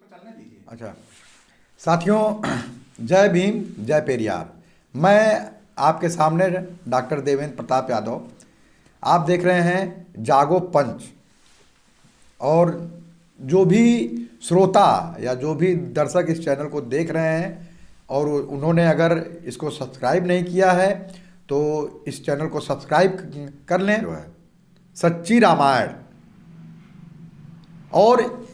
चलने दीजिए। अच्छा साथियों, जय भीम जय पेरियार। मैं आपके सामने डॉक्टर देवेंद्र प्रताप यादव। आप देख रहे हैं जागो पंच। और जो भी श्रोता या जो भी दर्शक इस चैनल को देख रहे हैं और उन्होंने अगर इसको सब्सक्राइब नहीं किया है तो इस चैनल को सब्सक्राइब कर लें। जो है सच्ची रामायण, और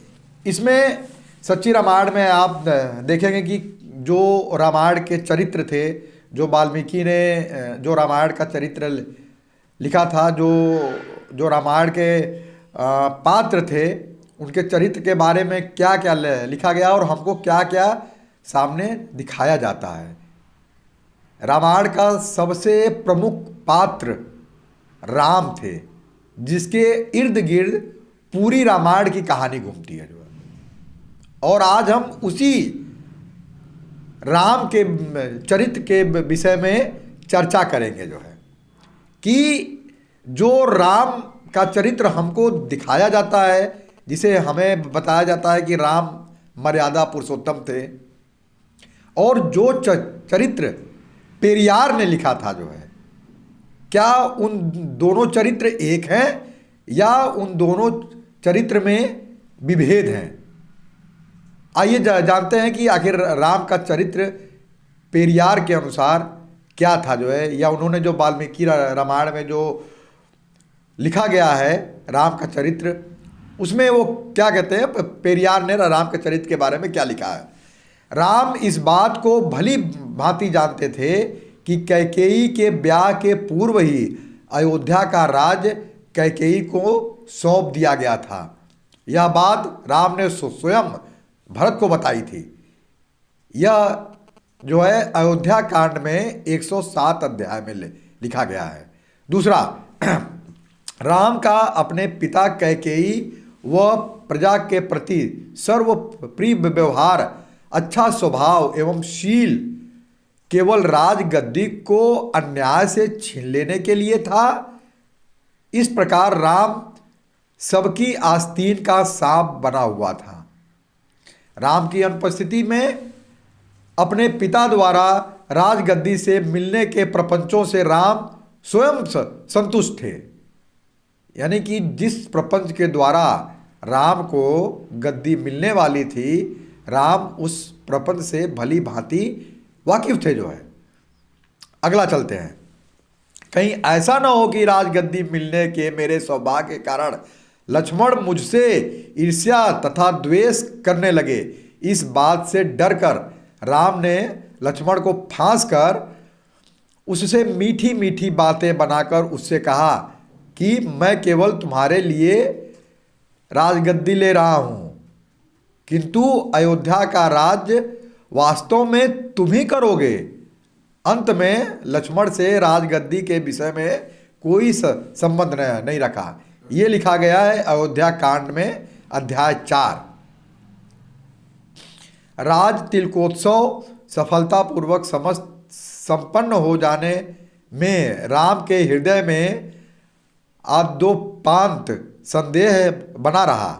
इसमें सच्ची रामायण में आप देखेंगे कि जो रामायण के चरित्र थे, जो वाल्मीकि ने जो रामायण का चरित्र लिखा था, जो रामायण के पात्र थे, उनके चरित्र के बारे में क्या क्या लिखा गया और हमको क्या क्या सामने दिखाया जाता है। रामायण का सबसे प्रमुख पात्र राम थे, जिसके इर्द गिर्द पूरी रामायण की कहानी घूमती है। जो है और आज हम उसी राम के चरित्र के विषय में चर्चा करेंगे। जो है कि जो राम का चरित्र हमको दिखाया जाता है, जिसे हमें बताया जाता है कि राम मर्यादा पुरुषोत्तम थे, और जो चरित्र पेरियार ने लिखा था, जो है क्या उन दोनों चरित्र एक हैं या उन दोनों चरित्र में विभेद हैं। आइए जानते हैं कि आखिर राम का चरित्र पेरियार के अनुसार क्या था। जो है या उन्होंने जो वाल्मीकि रामायण में जो लिखा गया है राम का चरित्र, उसमें वो क्या कहते हैं, पेरियार ने राम के चरित्र के बारे में क्या लिखा है। राम इस बात को भली भांति जानते थे कि कैकेयी के ब्याह के पूर्व ही अयोध्या का राज कैकेयी को सौंप दिया गया था। यह बात राम ने स्वयं भरत को बताई थी। यह जो है अयोध्या कांड में 107 अध्याय में लिखा गया है। दूसरा, राम का अपने पिता कैकेयी व प्रजा के प्रति सर्वप्रिय व्यवहार, अच्छा स्वभाव एवं शील केवल राजगद्दी को अन्याय से छीन लेने के लिए था। इस प्रकार राम सबकी आस्तीन का सांप बना हुआ था। राम की अनुपस्थिति में अपने पिता द्वारा राजगद्दी से मिलने के प्रपंचों से राम स्वयं संतुष्ट थे। यानी कि जिस प्रपंच के द्वारा राम को गद्दी मिलने वाली थी, राम उस प्रपंच से भली भांति वाकिफ थे। जो है अगला चलते हैं। कहीं ऐसा ना हो कि राजगद्दी मिलने के मेरे सौभाग्य के कारण लक्ष्मण मुझसे ईर्ष्या तथा द्वेष करने लगे। इस बात से डरकर राम ने लक्ष्मण को फांस कर उससे मीठी मीठी बातें बनाकर उससे कहा कि मैं केवल तुम्हारे लिए राजगद्दी ले रहा हूँ, किंतु अयोध्या का राज्य वास्तव में तुम ही करोगे। अंत में लक्ष्मण से राजगद्दी के विषय में कोई संबंध नहीं रखा। ये लिखा गया है अयोध्या कांड में अध्याय 4। राज तिलकोत्सव सफलतापूर्वक संपन्न हो जाने में राम के हृदय में आद्योपांत संदेह बना रहा।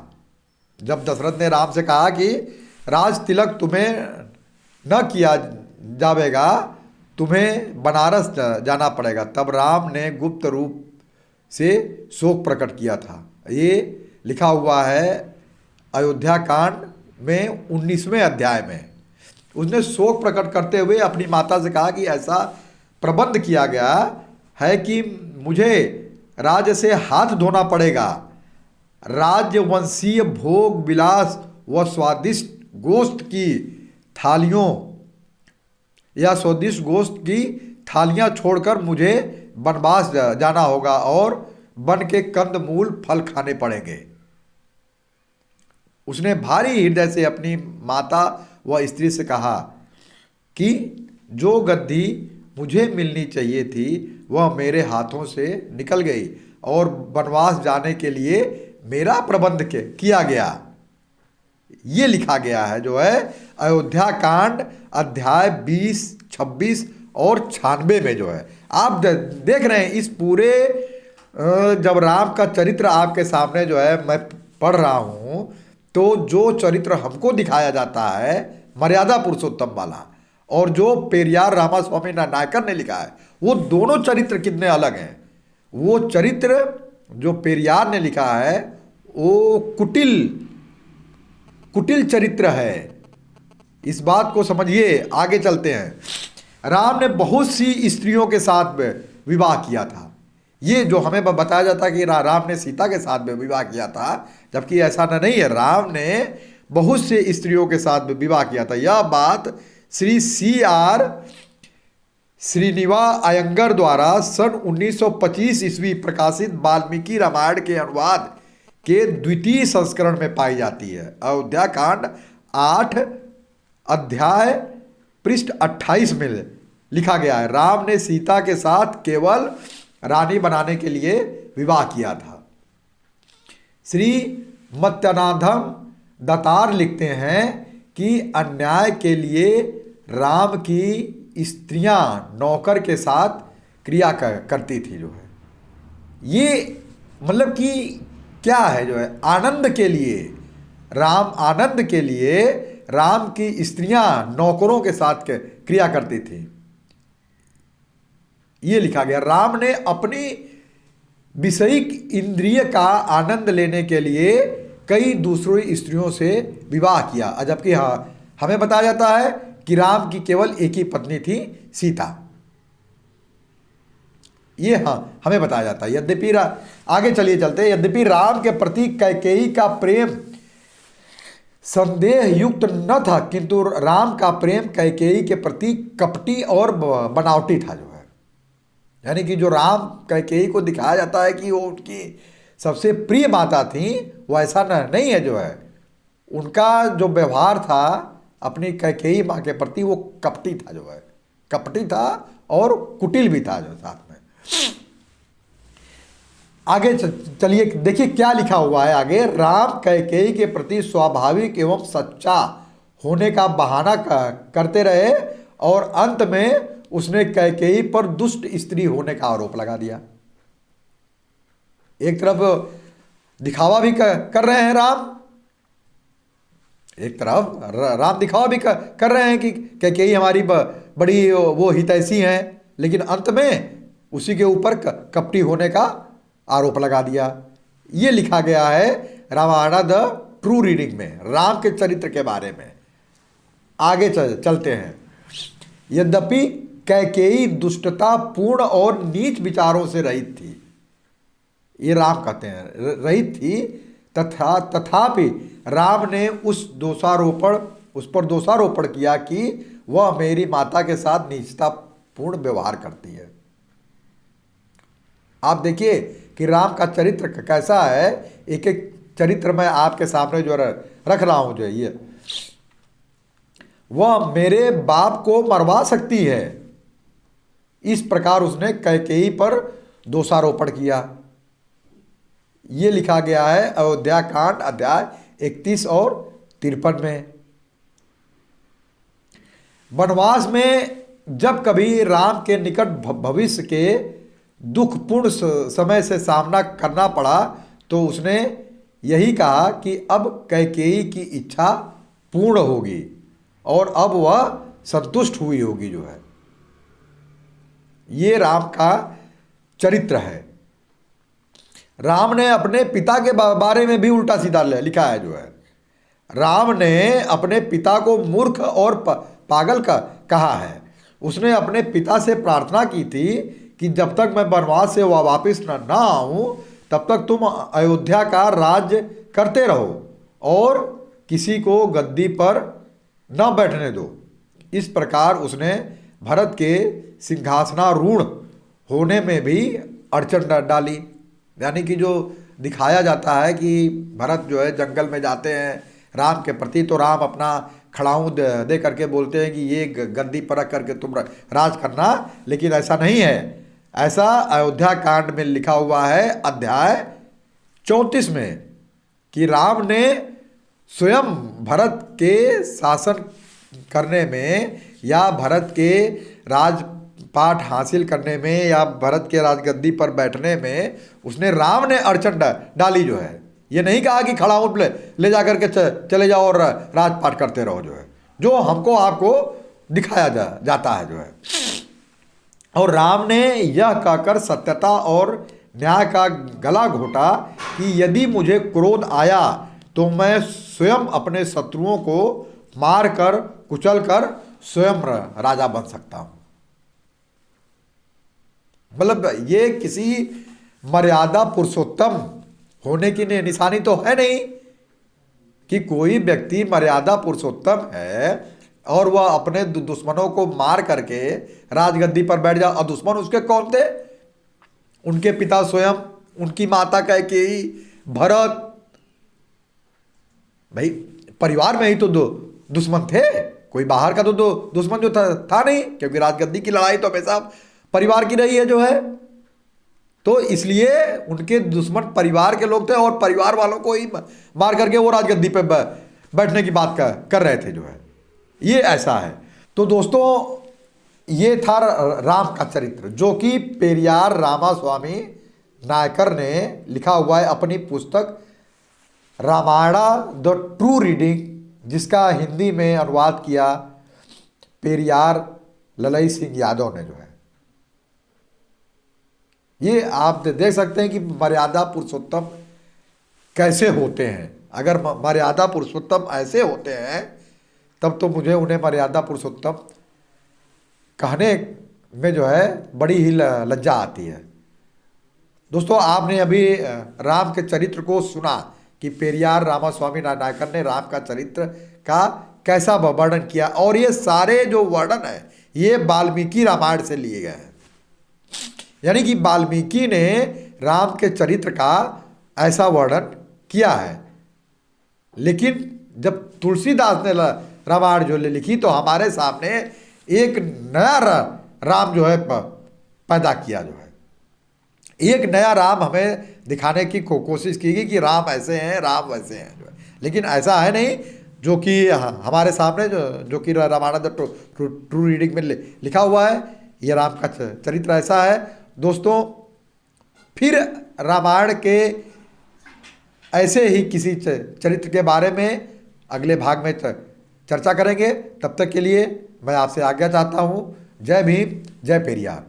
जब दशरथ ने राम से कहा कि राज तिलक तुम्हें न किया जाएगा, तुम्हें बनारस जाना पड़ेगा, तब राम ने गुप्त रूप से शोक प्रकट किया था। ये लिखा हुआ है अयोध्या कांड में 19वें अध्याय में। उसने शोक प्रकट करते हुए अपनी माता से कहा कि ऐसा प्रबंध किया गया है कि मुझे राज्य से हाथ धोना पड़ेगा। राजवंशीय भोग विलास व स्वादिष्ट गोश्त की थालियों या स्वादिष्ट गोश्त की थालियां छोड़कर मुझे वनवास जाना होगा और वन के कंद मूल फल खाने पड़ेंगे। उसने भारी हृदय से अपनी माता व स्त्री से कहा कि जो गद्दी मुझे मिलनी चाहिए थी वह मेरे हाथों से निकल गई और वनवास जाने के लिए मेरा प्रबंध किया गया। ये लिखा गया है जो है अयोध्या कांड अध्याय 20, 26 और 96 में। जो है आप देख रहे हैं इस पूरे जब राम का चरित्र आपके सामने जो है मैं पढ़ रहा हूँ तो जो चरित्र हमको दिखाया जाता है मर्यादा पुरुषोत्तम वाला, और जो पेरियार रामास्वामी नायकर ने लिखा है, वो दोनों चरित्र कितने अलग हैं। वो चरित्र जो पेरियार ने लिखा है वो कुटिल चरित्र है। इस बात को समझिए। आगे चलते हैं। राम ने बहुत सी स्त्रियों के साथ विवाह किया था। ये जो हमें बताया जाता है कि राम ने सीता के साथ विवाह किया था, जबकि ऐसा नहीं है। राम ने बहुत से स्त्रियों के साथ विवाह किया था। यह बात श्री C.R. श्रीनिवास अयंगर द्वारा सन 1925 ईस्वी प्रकाशित वाल्मीकि रामायण के अनुवाद के द्वितीय संस्करण में पाई जाती है। अयोध्या कांड 8 अध्याय पृष्ठ 28 में लिखा गया है, राम ने सीता के साथ केवल रानी बनाने के लिए विवाह किया था। श्री मत्स्यनाथम दातार लिखते हैं कि अन्याय के लिए राम की स्त्रियां नौकर के साथ क्रिया करती थी। जो है ये मतलब कि क्या है, जो है आनंद के लिए, आनंद के लिए राम की स्त्रियां नौकरों के साथ क्रिया करती थी। ये लिखा गया। राम ने अपनी विषयिक इंद्रिय का आनंद लेने के लिए कई दूसरी स्त्रियों से विवाह किया, जबकि हमें बताया जाता है कि राम की केवल एक ही पत्नी थी, सीता। ये हमें बताया जाता है। यद्यपि आगे चलिए चलते हैं। यद्यपि राम के प्रति कैकेयी का प्रेम संदेह युक्त न था, किंतु राम का प्रेम कैकेयी के प्रति कपटी और बनावटी था। जो है यानी कि जो राम कैकेयी को दिखाया जाता है कि वो उनकी सबसे प्रिय माता थी, वो ऐसा नहीं है। जो है उनका जो व्यवहार था अपनी कैकेयी माँ के प्रति, वो कपटी था। जो है कपटी था और कुटिल भी था। जो साथ में आगे चलिए देखिए क्या लिखा हुआ है आगे। राम कैकेयी के प्रति स्वाभाविक एवं सच्चा होने का बहाना करते रहे और अंत में उसने कैकेयी पर दुष्ट स्त्री होने का आरोप लगा दिया। एक तरफ दिखावा भी कर रहे हैं राम, एक तरफ राम दिखावा भी कर रहे हैं कि कैकेयी हमारी बड़ी वो हितैषी हैं, लेकिन अंत में उसी के ऊपर कपटी होने का आरोप लगा दिया। ये लिखा गया है रामायण द ट्रू रीडिंग में, राम के चरित्र के बारे में। आगे चलते हैं। यद्यपि कैकेयी दुष्टता पूर्ण और नीच विचारों से रहित थी, ये राम कहते हैं, रहित थी, तथापि राम ने उस पर दोषारोपण किया कि वह मेरी माता के साथ नीचतापूर्ण व्यवहार करती है। आप देखिए कि राम का चरित्र कैसा है। एक एक चरित्र मैं आपके सामने जो रख रहा हूं, जो है ये, वह मेरे बाप को मरवा सकती है, इस प्रकार उसने कैकेयी पर दोषारोपण किया। ये लिखा गया है अयोध्या कांड अध्याय 31 और 53 में। वनवास में जब कभी राम के निकट भविष्य के दुखपूर्ण समय से सामना करना पड़ा, तो उसने यही कहा कि अब कैकेयी की इच्छा पूर्ण होगी और अब वह संतुष्ट हुई होगी। जो है ये राम का चरित्र है। राम ने अपने पिता के बारे में भी उल्टा सीधा लिखा है। जो है राम ने अपने पिता को मूर्ख और पागल कहा है। उसने अपने पिता से प्रार्थना की थी कि जब तक मैं वनवास से वापस न आऊं, तब तक तुम अयोध्या का राज्य करते रहो और किसी को गद्दी पर न बैठने दो। इस प्रकार उसने भरत के सिंहासनारूढ़ होने में भी अड़चन डाली। यानी कि जो दिखाया जाता है कि भरत जो है जंगल में जाते हैं राम के प्रति, तो राम अपना खड़ाऊँ दे करके बोलते हैं कि ये गद्दी पर रख करके तुम राज करना, लेकिन ऐसा नहीं है। ऐसा अयोध्या कांड में लिखा हुआ है अध्याय 34 में कि राम ने स्वयं भरत के शासन करने में या भरत के राजपाट हासिल करने में या भरत के राजगद्दी पर बैठने में उसने राम ने अड़चन डाली। जो है ये नहीं कहा कि खड़ा ऊँट ले जा करके चले जाओ और राजपाट करते रहो, जो हमको आपको दिखाया जाता है जो है। और राम ने यह कहकर सत्यता और न्याय का गला घोटा कि यदि मुझे क्रोध आया तो मैं स्वयं अपने शत्रुओं को मार कर कुचल कर स्वयं राजा बन सकता हूं। मतलब ये किसी मर्यादा पुरुषोत्तम होने की निशानी तो है नहीं कि कोई व्यक्ति मर्यादा पुरुषोत्तम है और वह अपने दुश्मनों को मार करके राजगद्दी पर बैठ जाए। और दुश्मन उसके कौन थे? उनके पिता स्वयं, उनकी माता कैकेयी, भरत। भाई परिवार में ही तो दुश्मन थे, कोई बाहर का तो दुश्मन जो था नहीं, क्योंकि राजगद्दी की लड़ाई तो हमेशा परिवार की रही है जो है। तो इसलिए उनके दुश्मन परिवार के लोग थे और परिवार वालों को ही मार करके वो राजगद्दी पे बैठने की बात कर रहे थे जो है। ये ऐसा है। तो दोस्तों ये था राम का चरित्र, जो कि पेरियार रामास्वामी नायकर ने लिखा हुआ है अपनी पुस्तक रामायणा द ट्रू रीडिंग, जिसका हिंदी में अनुवाद किया पेरियार ललई सिंह यादव ने जो है। ये आप देख सकते हैं कि मर्यादा पुरुषोत्तम कैसे होते हैं। अगर मर्यादा पुरुषोत्तम ऐसे होते हैं तब तो मुझे उन्हें मर्यादा पुरुषोत्तम कहने में जो है बड़ी ही लज्जा आती है। दोस्तों आपने अभी राम के चरित्र को सुना कि पेरियार रामास्वामी नायकर ने राम का चरित्र का कैसा वर्णन किया, और ये सारे जो वर्णन है ये वाल्मीकि रामायण से लिए गए हैं। यानी कि वाल्मीकि ने राम के चरित्र का ऐसा वर्णन किया है। लेकिन जब तुलसीदास ने रामायण जो लिखी तो हमारे सामने एक नया राम जो है पैदा किया जो है। एक नया राम हमें दिखाने की कोशिश की गई कि राम ऐसे हैं, राम वैसे हैं जो है। लेकिन ऐसा है नहीं जो कि हमारे सामने जो कि रामायण ट्रू रीडिंग में लिखा हुआ है। ये राम का चरित्र ऐसा है। दोस्तों फिर रामायण के ऐसे ही किसी चरित्र के बारे में अगले भाग में चर्चा करेंगे। तब तक के लिए मैं आपसे आज्ञा चाहता हूँ। जय भीम, जय पेरियार।